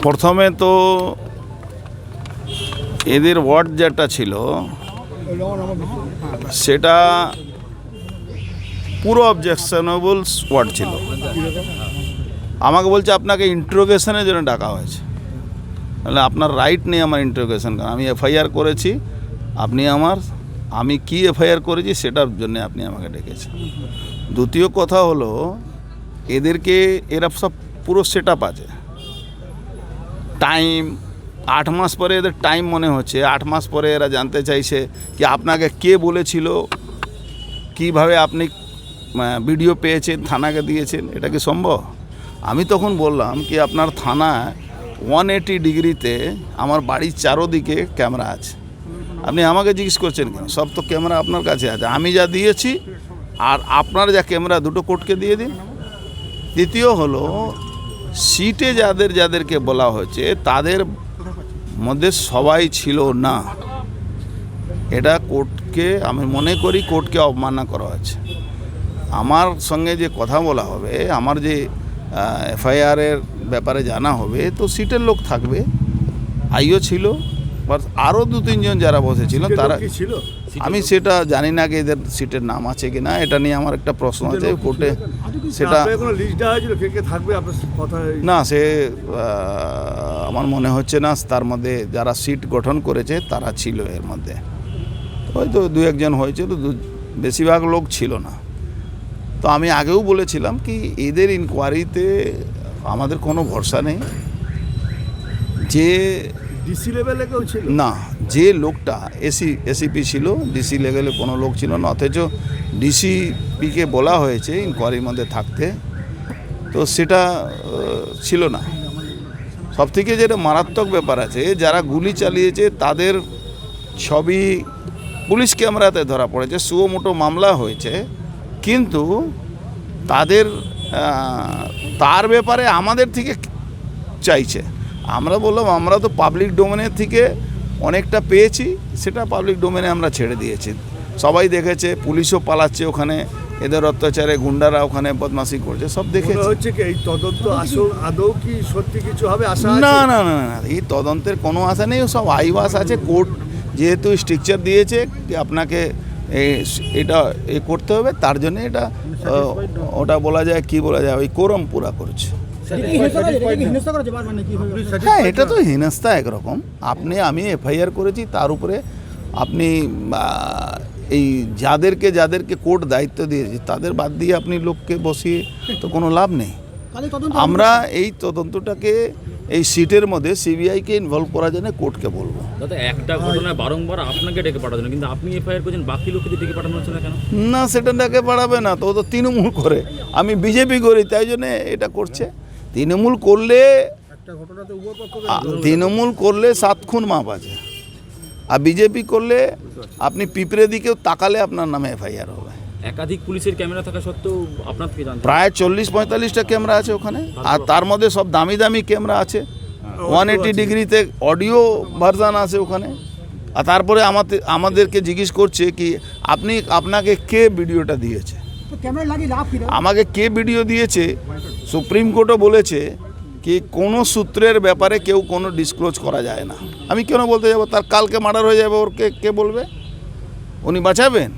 প্রথমে তো এদের ওয়ার্ড যেটা ছিল সেটা পুরো অবজেকশনেবল ওয়ার্ড ছিল। আমাকে বলছে আপনাকে ইন্ট্রোগেশনের জন্য ডাকা হয়েছে। তাহলে আপনার রাইট নেই আমার ইন্ট্রোগেশন, আমি এফআইআর করেছি, আমি কি এফআইআর করেছি সেটার জন্য আপনি আমাকে ডেকেছেন। দ্বিতীয় কথা হলো এদেরকে এরা সব পুরো সেট আপ আছে, টাইম 8 মাস পরে এদের টাইম মনে হচ্ছে। 8 মাস পরে এরা জানতে চাইছে কি আপনাকে কে বলেছিল, কিভাবে আপনি ভিডিও পেয়েছেন, থানাকে দিয়েছেন, এটা কি সম্ভব? আমি তখন বললাম কি আপনার থানায় 180 ডিগ্রিতে আমার বাড়ির চারোদিকে ক্যামেরা আছে, আপনি আমাকে জিজ্ঞেস করছেন কেন? সব তো ক্যামেরা আপনার কাছে আছে, আমি যা দিয়েছি আর আপনার যা ক্যামেরা দুটো কোর্টকে দিয়ে দিন। দ্বিতীয় হলো সিটে যাদেরকে বলা হয়েছে তাদের মধ্যে সবাই ছিল না। এটা কোর্টকে, আমি মনে করি কোর্টকে অবমাননা করা হয়েছে। আমার সঙ্গে যে কথা বলা হবে, আমার যে এফআইআরের ব্যাপারে জানা হবে, তো সিটের লোক থাকবে, আইও ছিল, বাট আরও 2-3 জন যারা বসেছিল তারা ছিল। আমি সেটা জানি না কি এদের সিটের নাম আছে কি না, এটা নিয়ে আমার একটা প্রশ্ন আছে কোর্টে। সেটা না, সে আমার মনে হচ্ছে না তার মধ্যে যারা সিট গঠন করেছে তারা ছিল এর মধ্যে, হয়তো 2-1 জন হয়েছিল, বেশিরভাগ লোক ছিল না। তো আমি আগেও বলেছিলাম কি এদের ইনকোয়ারিতে আমাদের কোনো ভরসা নেই। যে ডিসি লেভেলে কেউ ছিল না, যে লোকটা এসিপি ছিল, ডিসি লেভেলে কোনো লোক ছিল না, অথচ ডিসিপিকে বলা হয়েছে ইনকোয়ারির মধ্যে থাকতে, তো সেটা ছিল না। সবথেকে যেটা মারাত্মক ব্যাপার আছে, যারা গুলি চালিয়েছে তাদের ছবি পুলিশ ক্যামেরাতে ধরা পড়েছে, সুমোটো মামলা হয়েছে, কিন্তু তার ব্যাপারে আমাদের থেকে চাইছে। আমরা বললাম আমরা তো পাবলিক ডোমেনের থেকে অনেকটা পেয়েছি, সেটা পাবলিক ডোমেনে আমরা ছেড়ে দিয়েছি, সবাই দেখেছে, পুলিশও পালাচ্ছে ওখানে, এদের অত্যাচারে গুন্ডারা ওখানে বদমাশি করছে, সব দেখেছে। হচ্ছে কি এই তদন্ত আদৌ কি সত্যি কিছু হবে আশা? না না না না, এই তদন্তের কোনো আশা নেই, সব আইওয়াস আছে। কোর্ট যেহেতু স্ট্রাকচার দিয়েছে কি আপনাকে এটা করতে হবে, তার জন্য এটা ওটা বলা যায়, কি বলা যায়, ওই কোরম পুরা করছে। হ্যাঁ, এটা তো হেনস্থা একরকম। আমি এফআইআর করেছি, তার উপরে আপনি এই যাদেরকে কোর্ট দায়িত্ব দিয়েছে তাদের বাদ দিয়ে আপনি লোককে বসিয়ে তো কোনো লাভ নেই। আমরা এই তদন্তটাকে এই সিটের মধ্যে সিবিআইকে ইনভলভ করার জন্য কোর্টকে বলবো। দাদা, একটা ঘটনায় বারংবার আপনাকে ডেকে পাঠানো, কিন্তু আপনি এফআইআর করেছেন, বাকি লোককে ডেকে পাঠানো হচ্ছে না কেন? না, সেটা ডেকে পাঠাবে না, তো তৃণমূল করে, আমি বিজেপি করি, তাই জন্য এটা করছে। তৃণমূল করলে 7 খুন মাপ আছে, আর বিজেপি করলে আপনি পিঁপড়ে দিকেও তাকালে আপনার নামে এফআইআর হবে। একাধিক পুলিশের ক্যামেরা থাকা সত্ত্বেও আপনার থেকে জানতে প্রায় 40-45টা ক্যামেরা আছে ওখানে, আর তার মধ্যে সব দামি দামি ক্যামেরা আছে, 180 ডিগ্রিতে অডিও ভার্সান আছে ওখানে। আর তারপরে আমাদেরকে জিজ্ঞেস করছে কি আপনাকে কে ভিডিওটা দিয়েছে, আমাকে কে ভিডিও দিয়েছে। সুপ্রিম কোর্টও বলেছে কি কোনো সূত্রের ব্যাপারে কেউ কোনো ডিসক্লোজ করা যায় না। আমি কেন বলতে যাব? তার কালকে মার্ডার হয়ে যাবে, ওর কে বলবে? উনি বাঁচাবেন?